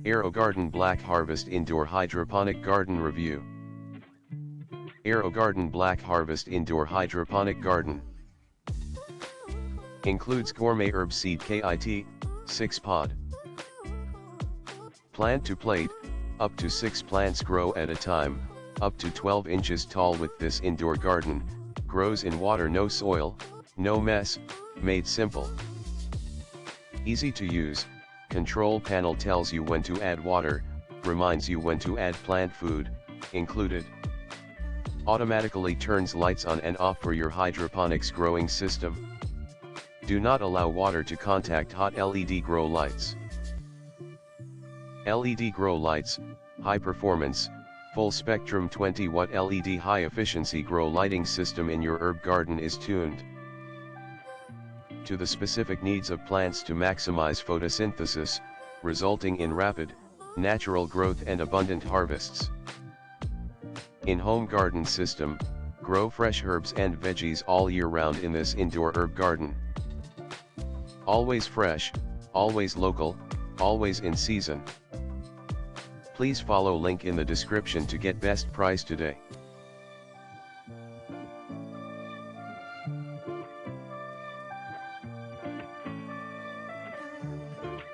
AeroGarden Black Harvest Indoor Hydroponic Garden Review. AeroGarden Black Harvest Indoor Hydroponic Garden includes gourmet herb seed kit, 6 pod. Plant to plate, up to 6 plants grow at a time, up to 12 inches tall. With this indoor garden, grows in water, no soil, no mess, made simple. Easy to use. Control panel tells you when to add water, reminds you when to add plant food, included. Automatically turns lights on and off for your hydroponics growing system. Do not allow water to contact hot LED grow lights. LED grow lights, high performance, full spectrum 20-watt LED high efficiency grow lighting system in your herb garden is tuned to the specific needs of plants to maximize photosynthesis, resulting in rapid, natural growth and abundant harvests. In-home garden system, grow fresh herbs and veggies all year round in this indoor herb garden. Always fresh, always local, always in season. Please follow link in the description to get best price today.